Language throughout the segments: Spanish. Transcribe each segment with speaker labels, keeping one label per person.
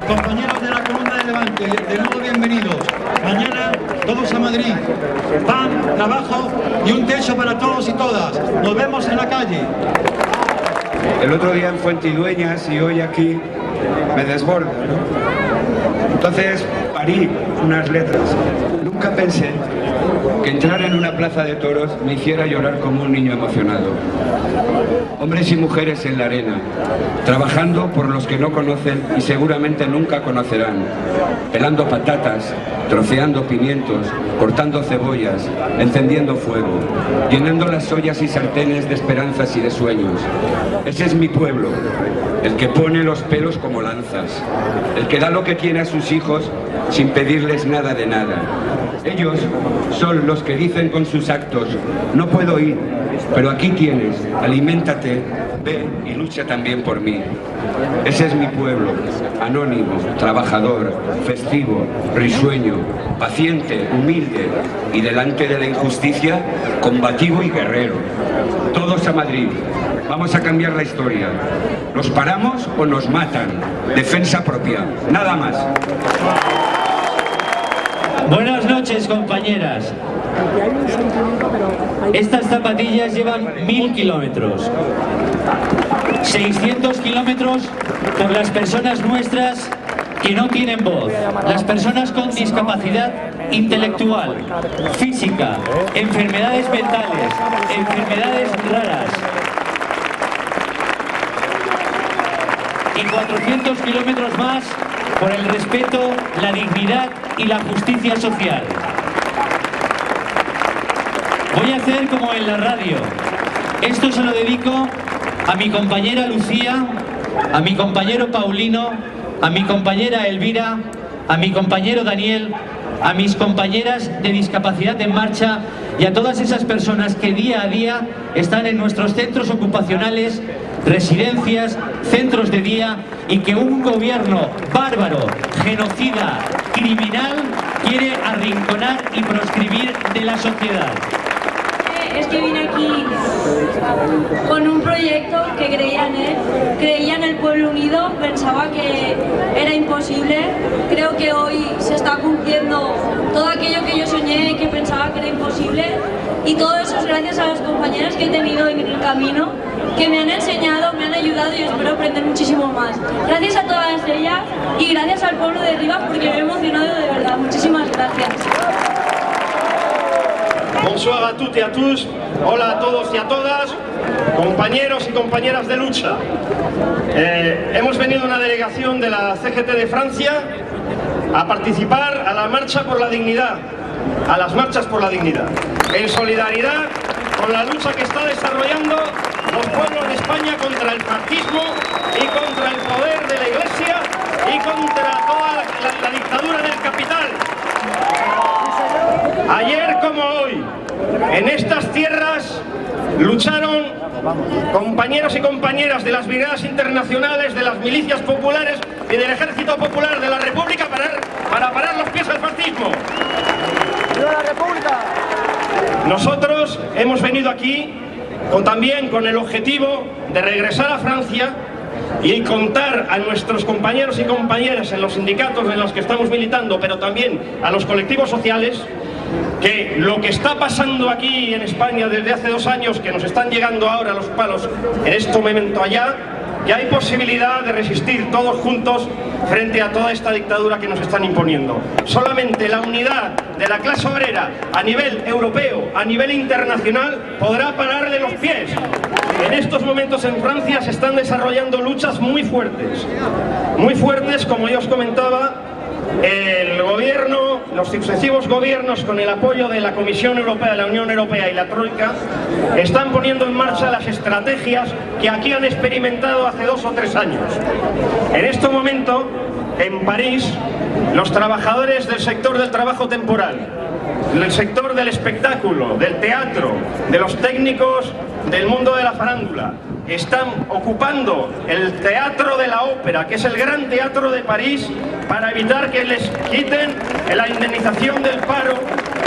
Speaker 1: compañeros de la Columna de Levante, de nuevo bienvenidos. Mañana todos a Madrid. Pan, trabajo y un techo para todos y todas. Nos vemos en la calle.
Speaker 2: El otro día en Fuentidueñas y hoy aquí me desborda, ¿no? Entonces parí unas letras. Nunca pensé que entrar en una plaza de toros me hiciera llorar como un niño emocionado. Hombres y mujeres en la arena, trabajando por los que no conocen y seguramente nunca conocerán, pelando patatas, troceando pimientos, cortando cebollas, encendiendo fuego, llenando las ollas y sartenes de esperanzas y de sueños. Ese es mi pueblo, el que pone los pelos como lanzas, el que da lo que tiene a sus hijos sin pedirles nada de nada. Ellos son los que dicen con sus actos: no puedo ir, pero aquí tienes, aliméntate, ve y lucha también por mí. Ese es mi pueblo, anónimo, trabajador, festivo, risueño, paciente, humilde y delante de la injusticia, combativo y guerrero. Todos a Madrid. Vamos a cambiar la historia. ¿Nos paramos o nos matan? Defensa propia. Nada más.
Speaker 3: Buenas noches, compañeras. Estas zapatillas llevan 1000 kilómetros. 600 kilómetros por las personas nuestras que no tienen voz, las personas con discapacidad intelectual, física, enfermedades mentales, enfermedades raras. Y 400 kilómetros más por el respeto, la dignidad y la justicia social. Voy a hacer como en la radio. Esto se lo dedico a mi compañera Lucía, a mi compañero Paulino, a mi compañera Elvira, a mi compañero Daniel, a mis compañeras de Discapacidad en Marcha y a todas esas personas que día a día están en nuestros centros ocupacionales, residencias, centros de día, y que un gobierno bárbaro, genocida, criminal quiere arrinconar y proscribir de la sociedad.
Speaker 4: Es que vine aquí con un proyecto que creía en él, creía en el pueblo unido, pensaba que era imposible. Creo que hoy se está cumpliendo todo aquello que yo soñé y que pensaba que era imposible, y todo eso es gracias a los compañeros que he tenido en el camino, que me han enseñado, me han ayudado y espero aprender muchísimo más. Gracias a todas ellas y gracias al pueblo de Rivas, porque me he emocionado de verdad. Muchísimas gracias.
Speaker 5: Bonsoir a toutes y a tous. Hola a todos y a todas, compañeros y compañeras de lucha. Hemos venido una delegación de la CGT de Francia a participar a la marcha por la dignidad, a las marchas por la dignidad, en solidaridad con la lucha que está desarrollando los pueblos de España contra el fascismo y contra el poder de la Iglesia y contra toda la dictadura del capital. Ayer como hoy, en estas tierras lucharon compañeros y compañeras de las brigadas internacionales, de las milicias populares y del Ejército Popular de la República para parar los pies al fascismo. ¡Viva la República! Nosotros hemos venido aquí también con el objetivo de regresar a Francia y contar a nuestros compañeros y compañeras en los sindicatos en los que estamos militando, pero también a los colectivos sociales, que lo que está pasando aquí en España desde hace 2 años, que nos están llegando ahora los palos en este momento allá, que hay posibilidad de resistir todos juntos frente a toda esta dictadura que nos están imponiendo. Solamente la unidad de la clase obrera a nivel europeo, a nivel internacional, podrá pararle los pies. En estos momentos en Francia se están desarrollando luchas muy fuertes, como yo os comentaba. El gobierno, los sucesivos gobiernos, con el apoyo de la Comisión Europea, de la Unión Europea y la Troika, están poniendo en marcha las estrategias que aquí han experimentado hace 2 o 3 años. En este momento, en París, los trabajadores del sector del trabajo temporal, del sector del espectáculo, del teatro, de los técnicos del mundo de la farándula, están ocupando el Teatro de la Ópera, que es el gran teatro de París, para evitar que les quiten la indemnización del paro.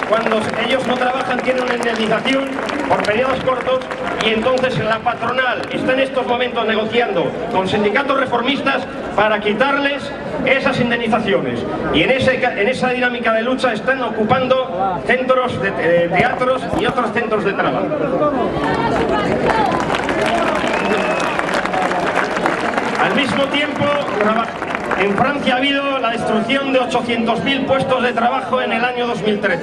Speaker 5: Cuando ellos no trabajan tienen una indemnización por periodos cortos, y entonces la patronal está en estos momentos negociando con sindicatos reformistas para quitarles esas indemnizaciones. Y en esa dinámica de lucha están ocupando centros de teatros y otros centros de trabajo. Al mismo tiempo, en Francia ha habido la destrucción de 800.000 puestos de trabajo en el año 2013.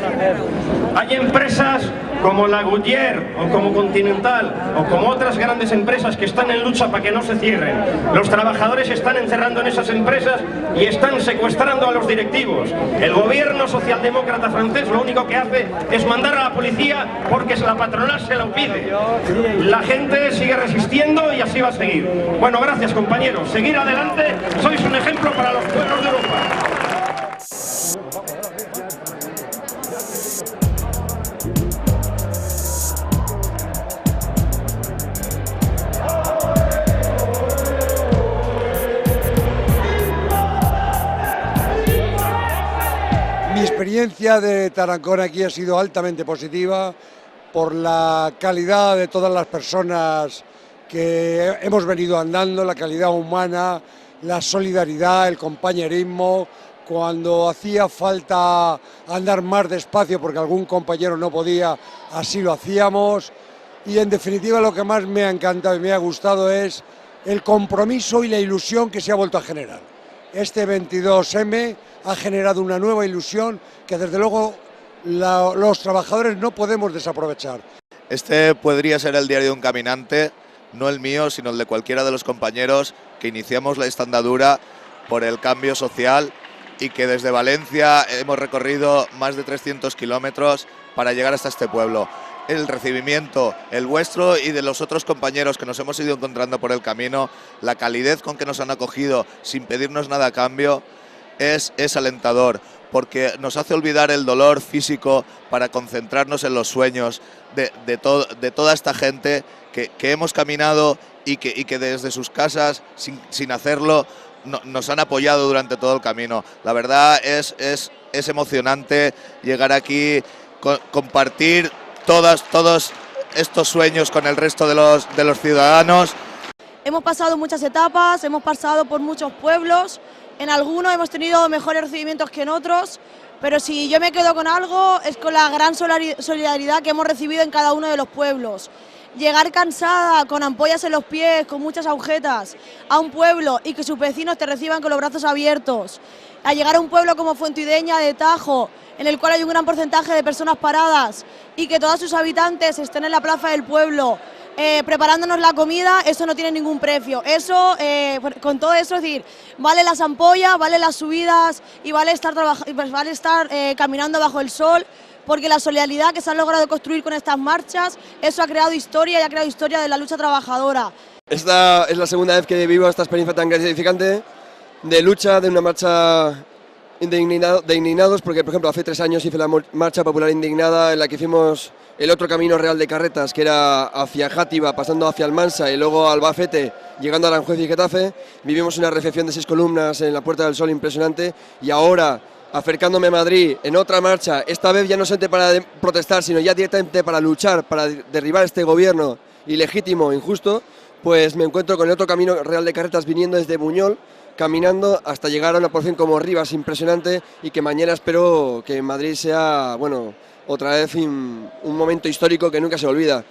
Speaker 5: Hay empresas como la Goodyear o como Continental o como otras grandes empresas que están en lucha para que no se cierren. Los trabajadores están encerrando en esas empresas y están secuestrando a los directivos. El gobierno socialdemócrata francés lo único que hace es mandar a la policía porque la patronal se lo pide. La gente sigue resistiendo y así va a seguir. Bueno, gracias compañeros. Seguir adelante. Sois un ejemplo para los pueblos de Europa.
Speaker 6: Mi experiencia de Tarancón aquí ha sido altamente positiva por la calidad de todas las personas que hemos venido andando, la calidad humana, la solidaridad, el compañerismo. Cuando hacía falta andar más despacio porque algún compañero no podía, así lo hacíamos. Y en definitiva lo que más me ha encantado y me ha gustado es el compromiso y la ilusión que se ha vuelto a generar. Este 22M ha generado una nueva ilusión que desde luego los trabajadores no podemos desaprovechar.
Speaker 7: Este podría ser el diario de un caminante, no el mío, sino el de cualquiera de los compañeros que iniciamos esta andadura por el cambio social y que desde Valencia hemos recorrido más de 300 kilómetros para llegar hasta este pueblo. El recibimiento, el vuestro y de los otros compañeros que nos hemos ido encontrando por el camino, la calidez con que nos han acogido sin pedirnos nada a cambio, es alentador, porque nos hace olvidar el dolor físico para concentrarnos en los sueños de toda esta gente que hemos caminado y que desde sus casas, sin hacerlo, nos han apoyado durante todo el camino. La verdad es emocionante llegar aquí, compartir todos estos sueños con el resto de los ciudadanos.
Speaker 8: Hemos pasado muchas etapas, hemos pasado por muchos pueblos, en algunos hemos tenido mejores recibimientos que en otros, pero si yo me quedo con algo es con la gran solidaridad que hemos recibido en cada uno de los pueblos. Llegar cansada, con ampollas en los pies, con muchas agujetas, a un pueblo y que sus vecinos te reciban con los brazos abiertos. A llegar a un pueblo como Fuentideña de Tajo, en el cual hay un gran porcentaje de personas paradas y que todos sus habitantes estén en la plaza del pueblo preparándonos la comida, eso no tiene ningún precio. Eso, con todo eso, es decir, vale las ampollas, vale las subidas y vale estar caminando bajo el sol, porque la solidaridad que se ha logrado construir con estas marchas, eso ha creado historia y ha creado historia de la lucha trabajadora.
Speaker 9: Esta es la segunda vez que vivo esta experiencia tan gratificante de lucha, de una marcha de indignados, porque por ejemplo hace 3 años hice la marcha popular indignada en la que hicimos el otro camino real de carretas, que era hacia Játiva, pasando hacia Almansa y luego Albacete, llegando a Aranjuez y Getafe. Vivimos una recepción de 6 columnas en la Puerta del Sol impresionante y ahora, acercándome a Madrid en otra marcha, esta vez ya no solamente para protestar, sino ya directamente para luchar, para derribar este gobierno ilegítimo, injusto, pues me encuentro con el otro camino real de carretas viniendo desde Buñol, caminando hasta llegar a una porción como Rivas impresionante y que mañana espero que en Madrid sea, bueno, otra vez un momento histórico que nunca se olvida.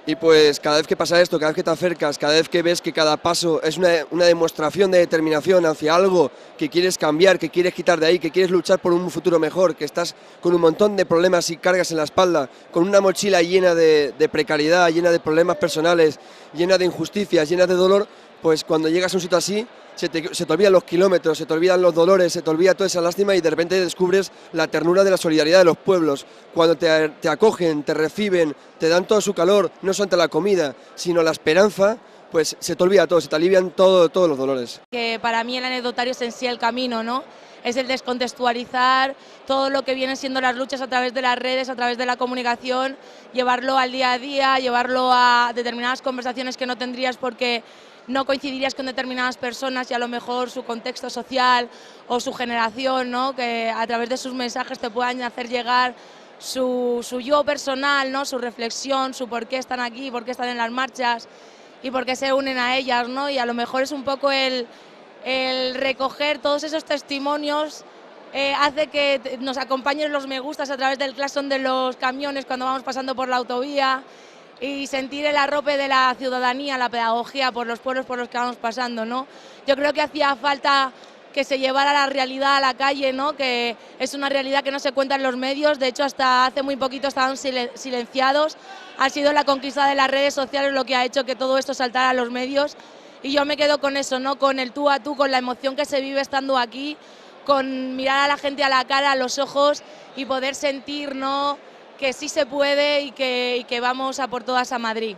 Speaker 9: Y pues cada vez que pasa esto, cada vez que te acercas, cada vez que ves que cada paso es una demostración de determinación hacia algo que quieres cambiar, que quieres quitar de ahí, que quieres luchar por un futuro mejor, que estás con un montón de problemas y cargas en la espalda, con una mochila llena de precariedad, llena de problemas personales, llena de injusticias, llena de dolor, pues cuando llegas a un sitio así, se te olvidan los kilómetros, se te olvidan los dolores, se te olvida toda esa lástima y de repente descubres la ternura de la solidaridad de los pueblos. Cuando te acogen, te reciben, te dan todo su calor, no solamente la comida, sino la esperanza, pues se te olvida todo, se te alivian todos los dolores.
Speaker 10: Que para mí el anecdotario es en sí el camino, ¿no? Es el descontextualizar todo lo que vienen siendo las luchas a través de las redes, a través de la comunicación, llevarlo al día a día, llevarlo a determinadas conversaciones que no tendrías porque no coincidirías con determinadas personas y a lo mejor su contexto social o su generación, ¿no? Que a través de sus mensajes te puedan hacer llegar su yo personal, ¿no? Su reflexión, su por qué están aquí, por qué están en las marchas y por qué se unen a ellas, ¿no? Y a lo mejor es un poco el el recoger todos esos testimonios hace que nos acompañen los me gustas a través del claxon de los camiones cuando vamos pasando por la autovía y sentir el arrope de la ciudadanía, la pedagogía por los pueblos por los que vamos pasando, ¿no? Yo creo que hacía falta que se llevara la realidad a la calle, ¿no? Que es una realidad que no se cuenta en los medios, de hecho hasta hace muy poquito estaban silenciados, ha sido la conquista de las redes sociales lo que ha hecho que todo esto saltara a los medios y yo me quedo con eso, ¿no? Con el tú a tú, con la emoción que se vive estando aquí, con mirar a la gente a la cara, a los ojos y poder sentir, ¿no? Que sí se puede y que vamos a por todas a Madrid.